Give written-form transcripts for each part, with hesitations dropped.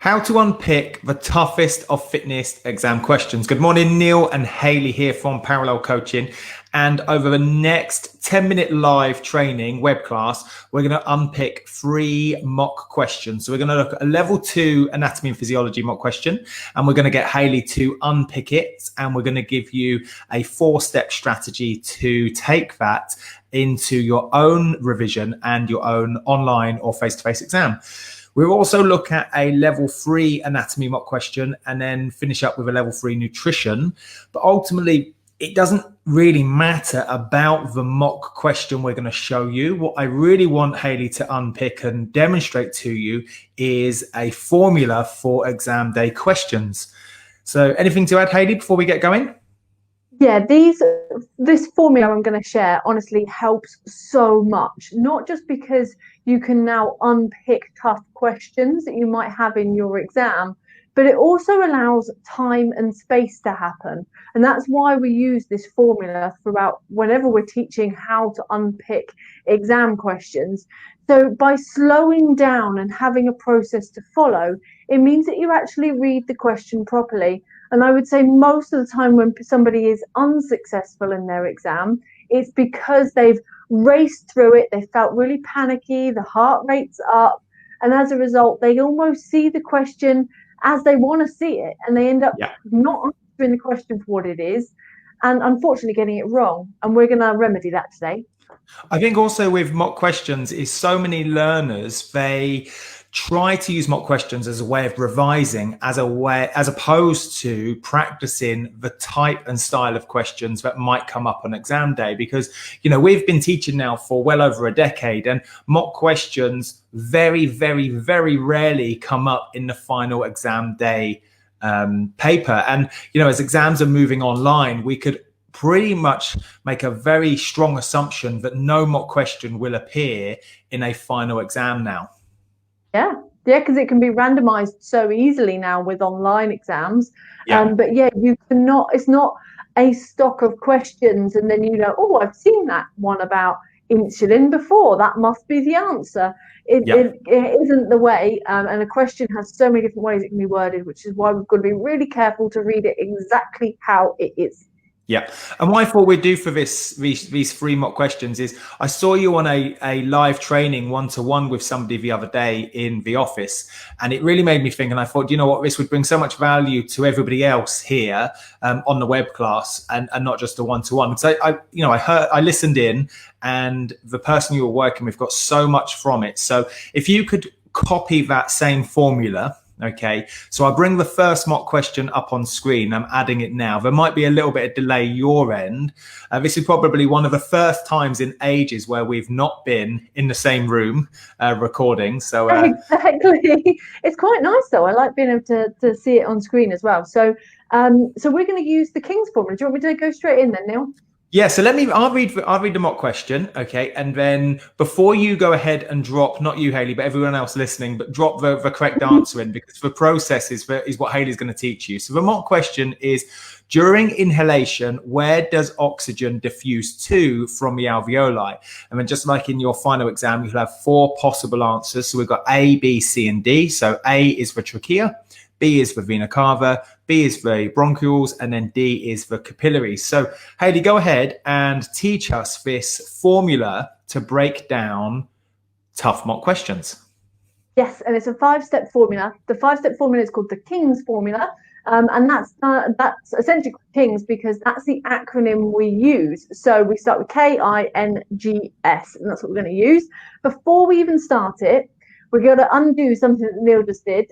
How to unpick the toughest of fitness exam questions. Good morning, Neil and Hayley here from Parallel Coaching. And over the next 10-minute live training web class, we're going to unpick 3 mock questions. So we're going to look at a level 2 anatomy and physiology mock question, and we're going to get Hayley to unpick it. And we're going to give you a 4-step strategy to take that into your own revision and your own online or face-to-face exam. We'll also look at a level 3 anatomy mock question and then finish up with a level 3 nutrition. But ultimately, it doesn't really matter about the mock question we're going to show you. What I really want Hayley to unpick and demonstrate to you is a formula for exam day questions. So anything to add, Hayley, before we get going? Yeah, this formula I'm going to share honestly helps so much, not just because you can now unpick tough questions that you might have in your exam, but it also allows time and space to happen. And that's why we use this formula throughout whenever we're teaching how to unpick exam questions. So by slowing down and having a process to follow, it means that you actually read the question properly. And I would say most of the time when somebody is unsuccessful in their exam, it's because they've raced through it, they felt really panicky, the heart rate's up, and as a result, they almost see the question as they want to see it, and they end up not answering the question for what it is, and unfortunately getting it wrong. And we're going to remedy that today. I think also with mock questions is so many learners, they try to use mock questions as a way of revising, as opposed to practicing the type and style of questions that might come up on exam day. Because, you know, we've been teaching now for well over a decade, and mock questions very, very, very rarely come up in the final exam day paper. And, you know, as exams are moving online, we could pretty much make a very strong assumption that no mock question will appear in a final exam now. Yeah, because it can be randomized so easily now with online exams. But yeah, you cannot, it's not a stock of questions and then you know, oh, I've seen that one about insulin before, that must be the answer. It isn't the way, and a question has so many different ways it can be worded, which is why we've got to be really careful to read it exactly how it is. Yeah. And what I thought we'd do for these 3 mock questions is I saw you on a live training one-to-one with somebody the other day in the office, and it really made me think, and I thought, you know what, this would bring so much value to everybody else here on the web class and not just a one-to-one. So I listened in, and the person you were working with got so much from it. So if you could copy that same formula. Okay, so I'll bring the first mock question up on screen. I'm adding it now. There might be a little bit of delay your end. This is probably one of the first times in ages where we've not been in the same room recording. So exactly, it's quite nice though. I like being able to see it on screen as well. So so we're going to use the King's formula. Do you want me to go straight in then, Neil? Yeah, so I'll read the mock question, okay, and then before you go ahead and drop, not you, Hayley, but everyone else listening, but drop the correct answer in, because the process is what Hayley's going to teach you. So the mock question is, during inhalation, where does oxygen diffuse to from the alveoli? And then just like in your final exam, you'll have 4 possible answers. So we've got A, B, C, and D. So A is the trachea, B is the vena cava, B is the bronchioles, and then D is the capillaries. So Hayley, go ahead and teach us this formula to break down tough mock questions. Yes, and it's a 5-step formula. The 5-step formula is called the King's formula. And that's essentially King's because that's the acronym we use. So we start with KINGS, and that's what we're going to use. Before we even start it, we're going to undo something that Neil just did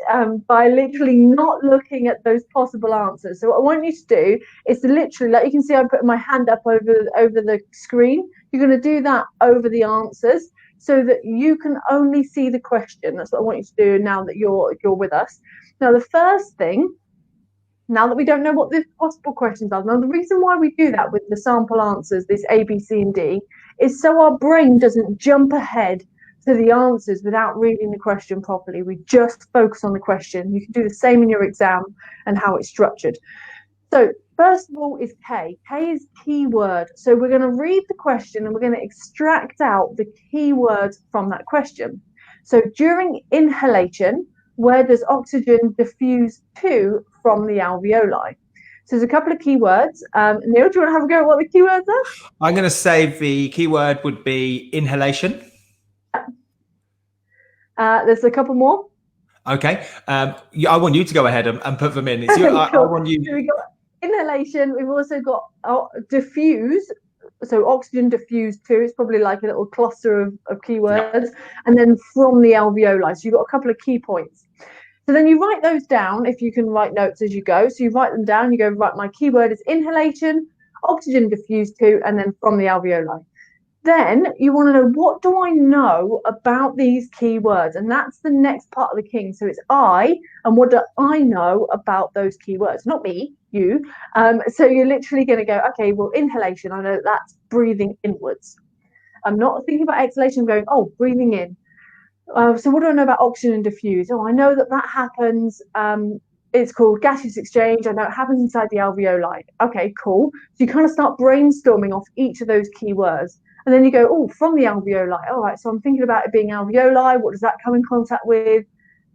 by literally not looking at those possible answers. So what I want you to do is to literally, like you can see I'm putting my hand up over the screen. You're going to do that over the answers so that you can only see the question. That's what I want you to do now that you're with us. Now, the first thing, now that we don't know what the possible questions are, now the reason why we do that with the sample answers, this A, B, C, and D, is so our brain doesn't jump ahead to the answers without reading the question properly. We just focus on the question. You can do the same in your exam and how it's structured. So first of all is K. K is keyword. So we're going to read the question and we're going to extract out the keywords from that question. So during inhalation, where does oxygen diffuse to from the alveoli? So there's a couple of keywords. Neil, do you want to have a go at what the keywords are? I'm going to say the keyword would be inhalation. There's a couple more. Okay. I want you to go ahead and put them in. It's Cool. I want you. So we got inhalation. We've also got diffuse. So oxygen diffused too. It's probably like a little cluster of keywords. Yep. And then from the alveoli. So you've got a couple of key points. So then you write those down if you can write notes as you go. So you write them down. You go, right, my keyword is inhalation, oxygen diffused to, and then from the alveoli. Then you want to know, what do I know about these keywords? And that's the next part of the king. So it's I, and what do I know about those keywords? Not me, you. So you're literally going to go, okay, well, inhalation, I know that's breathing inwards. I'm not thinking about exhalation, I'm going, oh, breathing in. So what do I know about oxygen diffuse? Oh, I know that happens. It's called gaseous exchange. I know it happens inside the alveoli. Okay, cool. So you kind of start brainstorming off each of those keywords. And then you go, oh, from the alveoli. All right, so I'm thinking about it being alveoli. What does that come in contact with?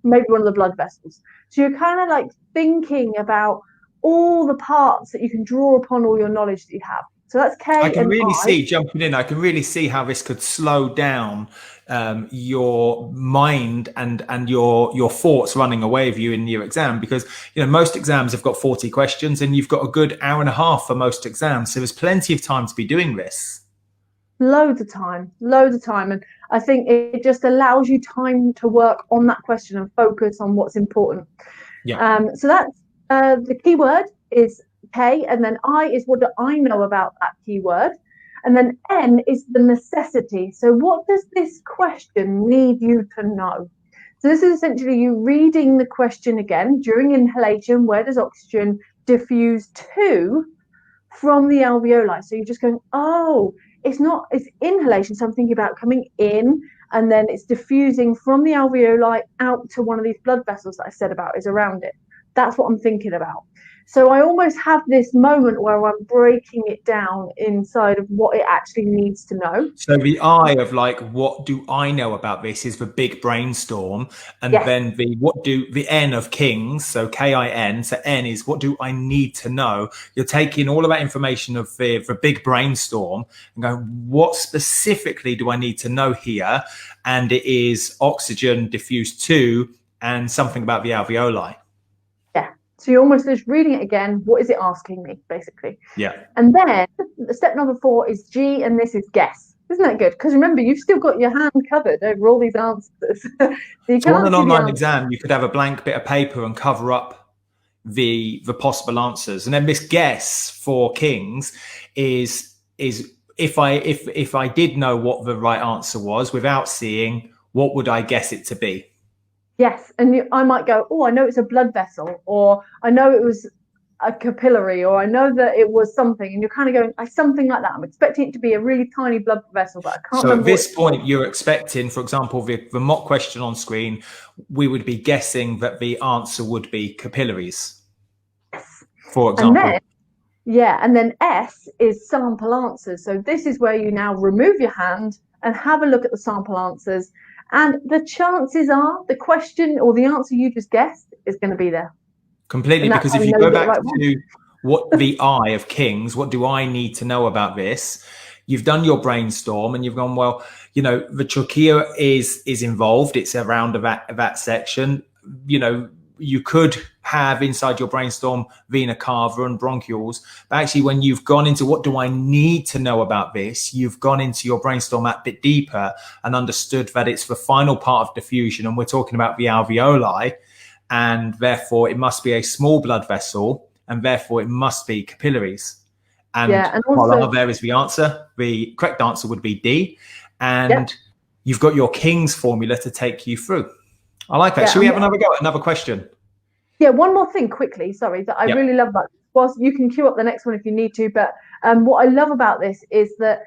Maybe one of the blood vessels. So you're kind of like thinking about all the parts that you can draw upon all your knowledge that you have. So that's K. I can really see, jumping in, I can really see how this could slow down your mind and your thoughts running away with you in your exam, because most exams have got 40 questions and you've got a good hour and a half for most exams. So there's plenty of time to be doing this. Loads of time. And I think it just allows you time to work on that question and focus on what's important. Yeah. So that's the keyword is K, and then I is what do I know about that keyword, and then N is the necessity. So what does this question need you to know? So this is essentially you reading the question again. During inhalation, where does oxygen diffuse to from the alveoli? So you're just going, oh, it's inhalation. So I'm thinking about coming in and then it's diffusing from the alveoli out to one of these blood vessels that I said about is around it. That's what I'm thinking about. So I almost have this moment where I'm breaking it down inside of what it actually needs to know. So the I of like, what do I know about this is the big brainstorm. And yes. Then the N of kings, so K-I-N, so N is what do I need to know? You're taking all of that information of the big brainstorm and going, what specifically do I need to know here? And it is oxygen diffused to and something about the alveoli. So you're almost just reading it again. What is it asking me, basically? Yeah. And then step number 4 is G, and this is guess. Isn't that good? Because remember, you've still got your hand covered over all these answers. So on an online exam, you could have a blank bit of paper and cover up the possible answers. And then this guess for kings is if I did know what the right answer was without seeing, what would I guess it to be? Yes, and I might go, oh, I know it's a blood vessel, or I know it was a capillary, or I know that it was something, and you're kind of going, something like that. I'm expecting it to be a really tiny blood vessel, but I can't. So at this point, you're expecting, for example, the mock question on screen, we would be guessing that the answer would be capillaries. Yes. For example. And then S is sample answers. So this is where you now remove your hand and have a look at the sample answers. And the chances are the question or the answer you just guessed is going to be there. Completely, because if you go back to what the I of kings, what do I need to know about this? You've done your brainstorm and you've gone, well, the trachea is involved. It's around that section. You could have inside your brainstorm vena cava and bronchioles, but actually when you've gone into what do I need to know about this, you've gone into your brainstorm a bit deeper and understood that it's the final part of diffusion, and we're talking about the alveoli, and therefore it must be a small blood vessel, and therefore it must be capillaries. And also, there is the answer. The correct answer would be D, and you've got your King's formula to take you through. I like that. Should we have another go at another question? Yeah, one more thing quickly, sorry, that I really love about this. Whilst you can queue up the next one if you need to, but what I love about this is that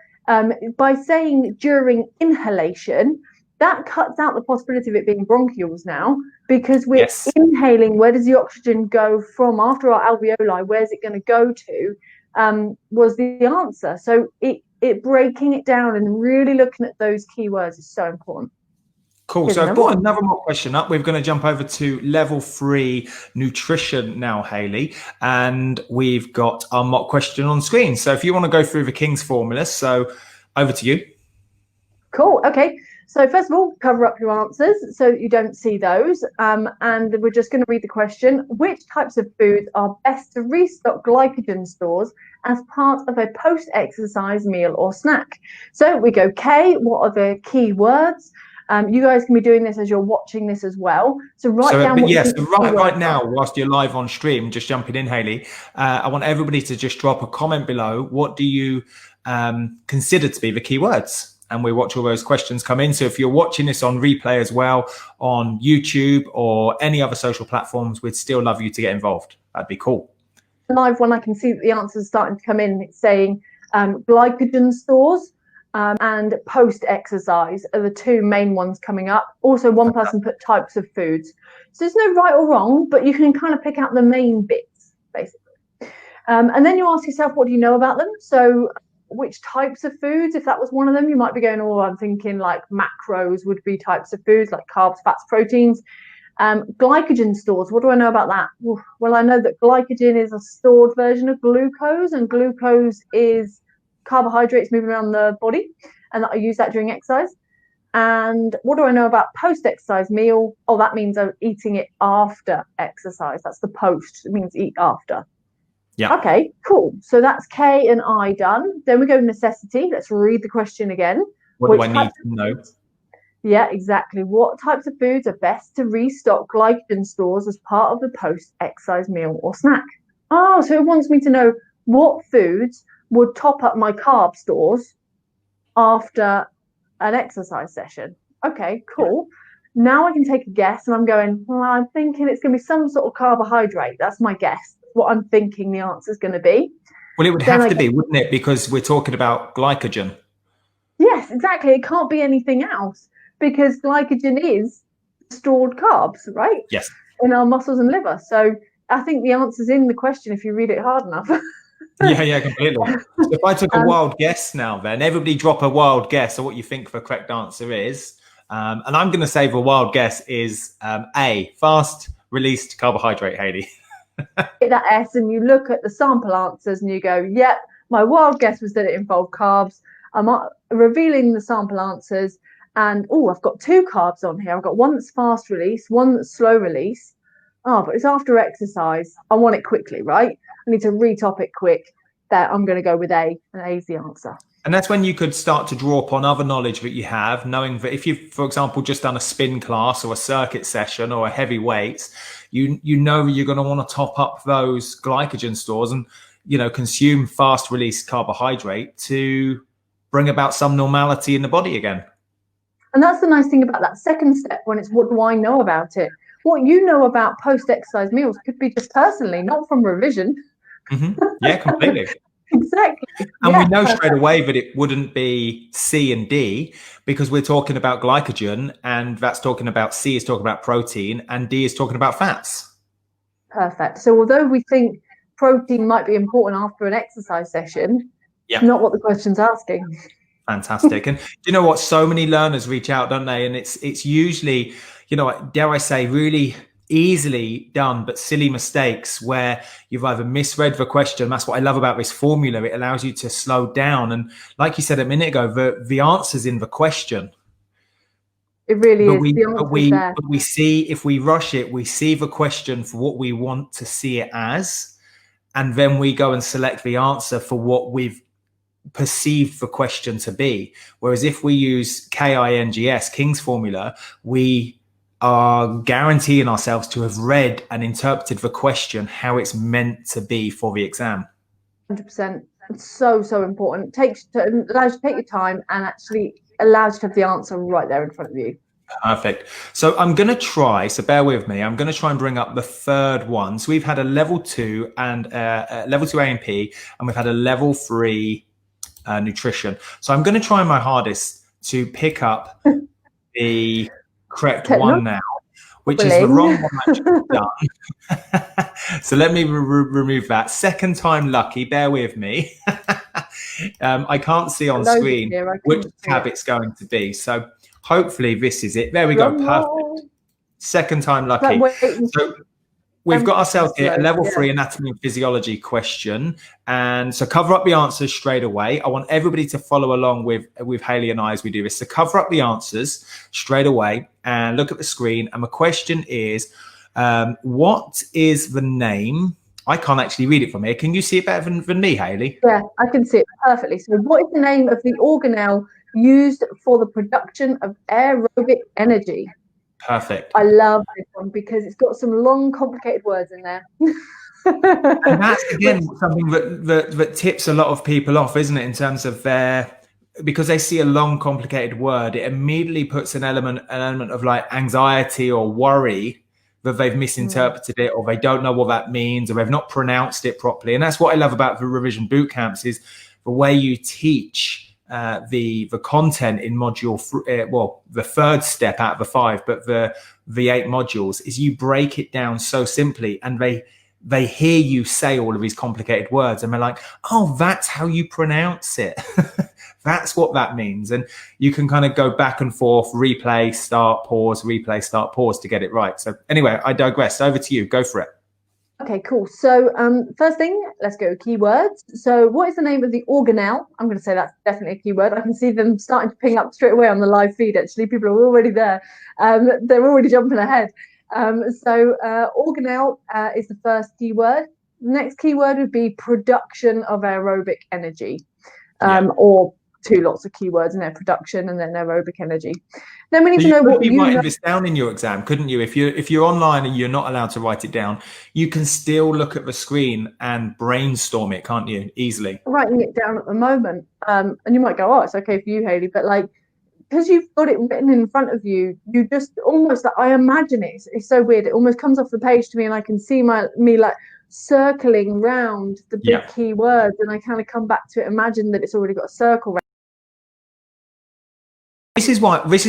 by saying during inhalation, that cuts out the possibility of it being bronchioles now, because we're inhaling. Where does the oxygen go from after our alveoli? Where's it going to go to? Was the answer. So it breaking it down and really looking at those keywords is so important. Cool. Here's So I've another brought one. another more question up. We're going to jump over to level 3 nutrition now, Hayley, and we've got our mock question on screen. So if you want to go through the King's formula, so over to you. Cool. Okay. So first of all, cover up your answers so that you don't see those. And we're just going to read the question. Which types of foods are best to restock glycogen stores as part of a post-exercise meal or snack? So we go K, what are the key words? You guys can be doing this as you're watching this as well. So write down what yes, you right now, whilst you're live on stream, just jumping in, Hayley, I want everybody to just drop a comment below. What do you consider to be the keywords? And we watch all those questions come in. So if you're watching this on replay as well on YouTube or any other social platforms, we'd still love you to get involved. That'd be cool. Live one, I can see that the answers are starting to come in. It's saying glycogen stores and post-exercise are the two main ones coming up. Also, one person put types of foods. So there's no right or wrong, but you can kind of pick out the main bits, basically. And then you ask yourself, what do you know about them? So which types of foods, if that was one of them, you might be going, oh, I'm thinking like macros would be types of foods like carbs, fats, proteins. Glycogen stores, what do I know about that? Well, I know that glycogen is a stored version of glucose, and glucose is carbohydrates moving around the body, and I use that during exercise. And what do I know about post-exercise meal? Oh, that means I'm eating it after exercise. That's the post. It means eat after. Yeah. Okay, cool. So that's K and I done. Then we go necessity. Let's read the question again. What do I need to know? Yeah, exactly. What types of foods are best to restock glycogen stores as part of the post-exercise meal or snack? Oh, so it wants me to know what foods would top up my carb stores after an exercise session. Okay, cool. Now I can take a guess, and I'm going, well, I'm thinking it's going to be some sort of carbohydrate. That's my guess. What I'm thinking the answer is going to be. Well, it would have to be, wouldn't it? Because we're talking about glycogen. Yes, exactly. It can't be anything else because glycogen is stored carbs, right? Yes. In our muscles and liver. So I think the answer's in the question if you read it hard enough. Yeah, completely. So if I took a wild guess now, then everybody drop a wild guess of what you think the correct answer is. And I'm going to say the wild guess is A, fast released carbohydrate, Hayley. That S, and you look at the sample answers and you go, yep, my wild guess was that it involved carbs. I'm revealing the sample answers, and I've got two carbs on here. I've got one that's fast release, one that's slow release. Oh, but it's after exercise. I want it quickly, right? I need to retop it quick. That I'm going to go with A, and A is the answer. And that's when you could start to draw upon other knowledge that you have, knowing that if you've, for example, just done a spin class or a circuit session or a heavy weights, you know you're going to want to top up those glycogen stores and, consume fast release carbohydrate to bring about some normality in the body again. And that's the nice thing about that second step when it's what do I know about it? What you know about post-exercise meals could be just personally, not from revision. Mm-hmm. Yeah, completely. Exactly. And we know straight away that it wouldn't be C and D because we're talking about glycogen, and that's talking about C is talking about protein and D is talking about fats. Perfect. So although we think protein might be important after an exercise session, not what the question's asking. Fantastic. And you know what? So many learners reach out, don't they? And it's usually, dare I say, really easily done, but silly mistakes where you've either misread the question. That's what I love about this formula. It allows you to slow down. And like you said a minute ago, the answer's in the question. It really is. But we see, if we rush it, we see the question for what we want to see it as. And then we go and select the answer for what we've perceived the question to be. Whereas if we use KINGS, King's formula, we are guaranteeing ourselves to have read and interpreted the question how it's meant to be for the exam. 100%. It's so important. Allows you to take your time and actually allows you to have the answer right there in front of you. Perfect. So I'm going to try, so bear with me, I'm going to try and bring up the third one. So we've had a level 2 and level 2 A&P, and we've had a level 3 nutrition. So I'm going to try my hardest to pick up the correct one now, which is the wrong one I should have done. So let me remove that. Second time lucky, bear with me. I can't see on screen which tab it's going to be. So Hopefully this is it. There we go. Perfect. Second time lucky. So we've got ourselves here a level 3 anatomy and physiology question. And so cover up the answers straight away. I want everybody to follow along with Hayley and I as we do this. So cover up the answers straight away and look at the screen. And the question is, what is the name? I can't actually read it from here. Can you see it better than me, Hayley? Yeah, I can see it perfectly. So what is the name of the organelle used for the production of aerobic energy? Perfect. I love this one because it's got some long, complicated words in there. And that's, again, something that tips a lot of people off, isn't it, in terms of because they see a long, complicated word, it immediately puts an element of like anxiety or worry that they've misinterpreted it, or they don't know what that means, or they've not pronounced it properly. And that's what I love about the revision boot camps, is the way you teach the content in module, the third step out of the 5, but the 8 modules, is you break it down so simply, and they hear you say all of these complicated words, and they're like, oh, that's how you pronounce it. That's what that means. And you can kind of go back and forth, replay, start, pause, replay, start, pause to get it right. So anyway, I digress. Over to you. Go for it. Okay, cool. So first thing, let's go keywords. So what is the name of the organelle? I'm going to say that's definitely a keyword. I can see them starting to ping up straight away on the live feed. Actually, people are already there. They're already jumping ahead. So organelle is the first keyword. The next keyword would be production of aerobic energy, or lots of keywords in there: production and then aerobic energy. Then we need to know what you writing this down in your exam, couldn't you? If you're online and you're not allowed to write it down, you can still look at the screen and brainstorm it, can't you? Easily. I'm writing it down at the moment, and you might go, "Oh, it's okay for you, Hayley," but like, because you've got it written in front of you, you just almost, I imagine it. It's so weird. It almost comes off the page to me, and I can see me like circling round the big keywords, and I kind of come back to it, imagine that it's already got a circle. This is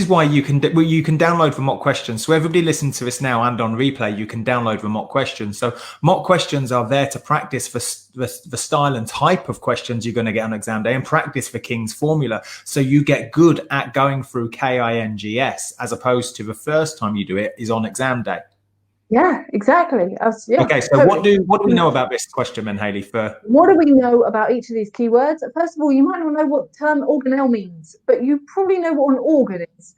why you can download the mock questions. So everybody listening to this now and on replay, you can download the mock questions. So mock questions are there to practice the style and type of questions you're going to get on exam day, and practice the King's formula, so you get good at going through KINGS, as opposed to the first time you do it is on exam day. Yeah, exactly. Okay, so totally. What do we know about this question, then, Hayley? What do we know about each of these keywords? First of all, you might not know what term organelle means, but you probably know what an organ is.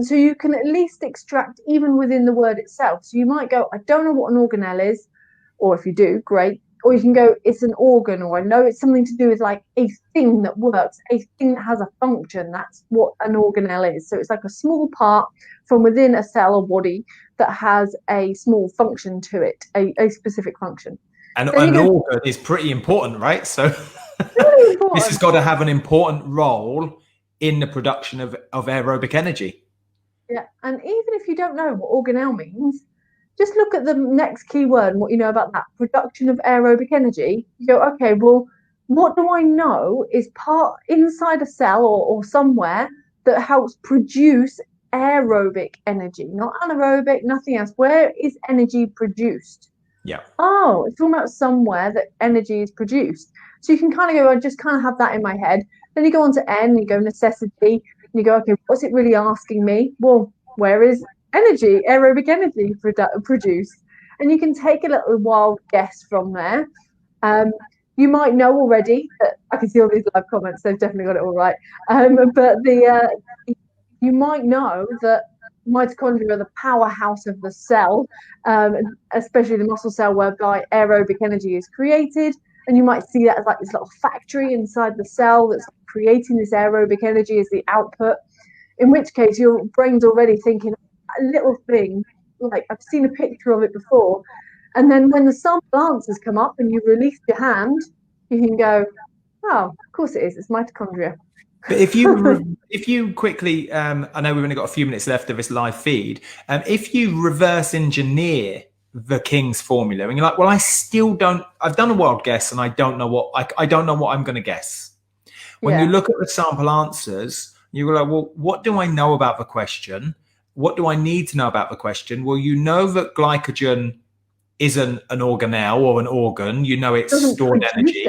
So you can at least extract even within the word itself. So you might go, I don't know what an organelle is, or if you do, great. Or you can go, it's an organ, or I know it's something to do with like a thing that works, a thing that has a function. That's what an organelle is. So it's like a small part from within a cell or body that has a small function to it, a specific function. And an organ is pretty important, right? So this has got to have an important role in the production of aerobic energy. Yeah, and even if you don't know what organelle means, just look at the next keyword and what you know about that, production of aerobic energy. You go, okay, well, what do I know is part inside a cell or somewhere that helps produce aerobic energy, not anaerobic, nothing else. Where is energy produced? Yeah. Oh, it's talking about somewhere that energy is produced. So you can kind of go, I just kind of have that in my head. Then you go on to N, you go necessity, and you go, okay, what's it really asking me? Well, where is energy, aerobic energy produced? And you can take a little wild guess from there. You might know already that I can see all these live comments, they've definitely got it all right. But you might know that mitochondria are the powerhouse of the cell, especially the muscle cell, whereby aerobic energy is created. And you might see that as like this little factory inside the cell that's creating this aerobic energy as the output. In which case, your brain's already thinking a little thing, like I've seen a picture of it before. And then when the sample answers come up and you release your hand, you can go, oh, of course it is. It's mitochondria. But if you quickly, I know we've only got a few minutes left of this live feed. If you reverse engineer the King's formula, and you're like, well, I still don't. I've done a wild guess, and I don't know what I don't know what I'm going to guess. When you look at the sample answers, you go like, well, what do I know about the question? What do I need to know about the question? Well, you know that glycogen isn't an organelle or an organ. You know it's stored energy.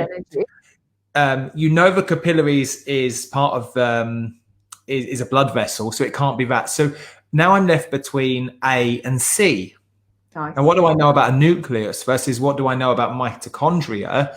You know the capillaries is part of is a blood vessel, so it can't be that. So now I'm left between A and C. Nice. And what do I know about a nucleus versus what do I know about mitochondria?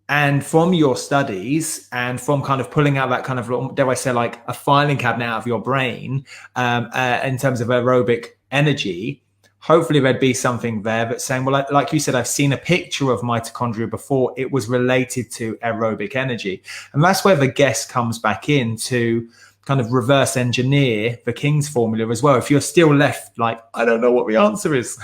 And from your studies and from kind of pulling out that kind of, dare I say, like a filing cabinet out of your brain in terms of aerobic energy, hopefully there'd be something there that's saying, well, like you said, I've seen a picture of mitochondria before. It was related to aerobic energy. And that's where the guess comes back in to kind of reverse engineer the King's formula as well. If you're still left like, I don't know what the answer is.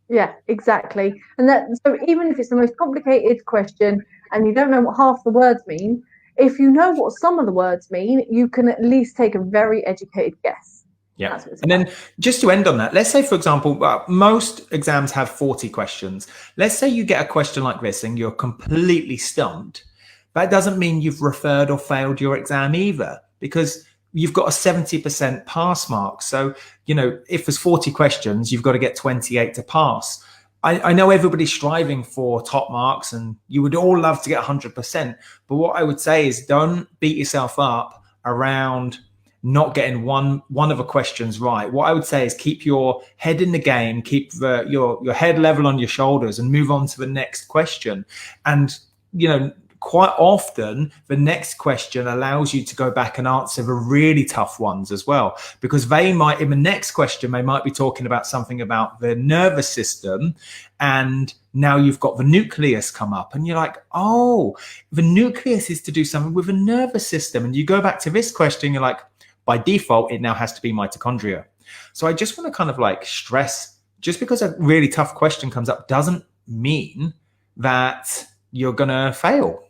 Yeah, exactly. And that, so even if it's the most complicated question and you don't know what half the words mean, if you know what some of the words mean, you can at least take a very educated guess. Yeah. And then just to end on that, let's say, for example, most exams have 40 questions. Let's say you get a question like this and you're completely stumped. That doesn't mean you've referred or failed your exam either, because you've got a 70% pass mark. So, you know, if there's 40 questions, you've got to get 28 to pass. I know everybody's striving for top marks and you would all love to get 100%. But what I would say is don't beat yourself up around not getting one of the questions right. What I would say is keep your head in the game, keep your head level on your shoulders and move on to the next question. And, you know, quite often the next question allows you to go back and answer the really tough ones as well, because they might, in the next question, they might be talking about something about the nervous system, and now you've got the nucleus come up and you're like, oh, the nucleus is to do something with the nervous system. And you go back to this question, you're like, by default, it now has to be mitochondria. So I just want to kind of like stress, just because a really tough question comes up doesn't mean that you're going to fail.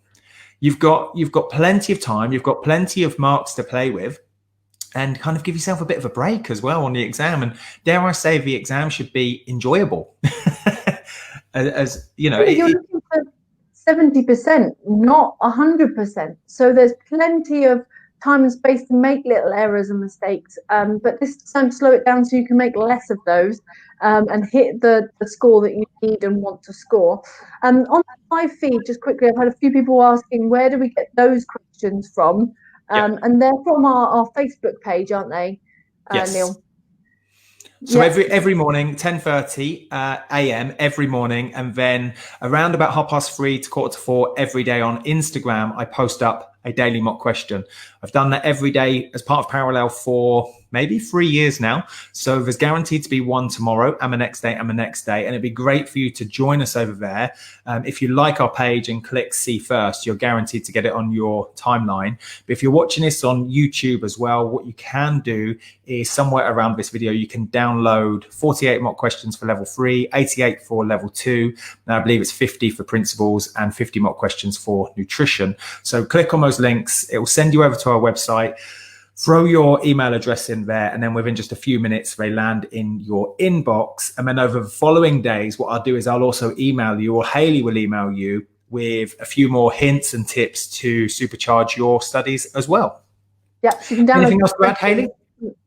You've got plenty of time. You've got plenty of marks to play with, and kind of give yourself a bit of a break as well on the exam. And dare I say, the exam should be enjoyable. As you know, you're looking for 70%, not 100%. So there's plenty of time and space to make little errors and mistakes. But this time, slow it down so you can make less of those. And hit the score that you need and want to score. On the live feed, just quickly, I've had a few people asking, where do we get those questions from? And they're from our Facebook page, aren't they, yes. Neil? So every morning, 10:30 a.m. every morning, and then around about 3:30 to 4:45 every day on Instagram, I post up a daily mock question. I've done that every day as part of Parallel for maybe 3 years now. So there's guaranteed to be one tomorrow and the next day and the next day. And it'd be great for you to join us over there. If you like our page and click see first, you're guaranteed to get it on your timeline. But if you're watching this on YouTube as well, what you can do is somewhere around this video, you can download 48 mock questions for level 3, 88 for level 2. Now I believe it's 50 for principles and 50 mock questions for nutrition. So click on those links. It will send you over to our website. Throw your email address in there, and then within just a few minutes, they land in your inbox. And then over the following days, what I'll do is I'll also email you, or Hayley will email you with a few more hints and tips to supercharge your studies as well. Yeah, so you can download. Anything else to add, Hayley?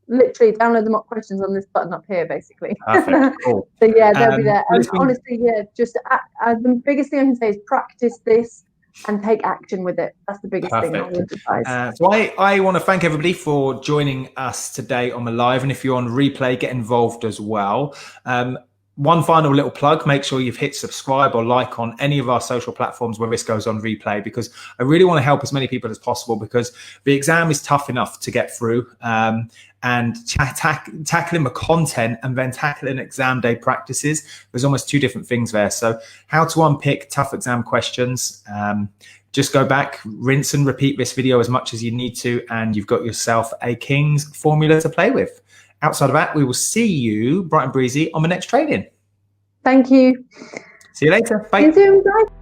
Literally download the mock questions on this button up here, basically. Perfect. Cool. So yeah, they'll be there. And honestly, yeah, just the biggest thing I can say is practice this and take action with it. That's the biggest thing I would advise. So I want to thank everybody for joining us today on the live. And if you're on replay, get involved as well. One final little plug, make sure you've hit subscribe or like on any of our social platforms where this goes on replay, because I really want to help as many people as possible, because the exam is tough enough to get through. And tackling the content and then tackling exam day practices, there's almost two different things there. So how to unpick tough exam questions, just go back, rinse and repeat this video as much as you need to, and you've got yourself a King's formula to play with. Outside of that, we will see you bright and breezy on the next training. Thank you. See you later. Bye. See you soon. Bye.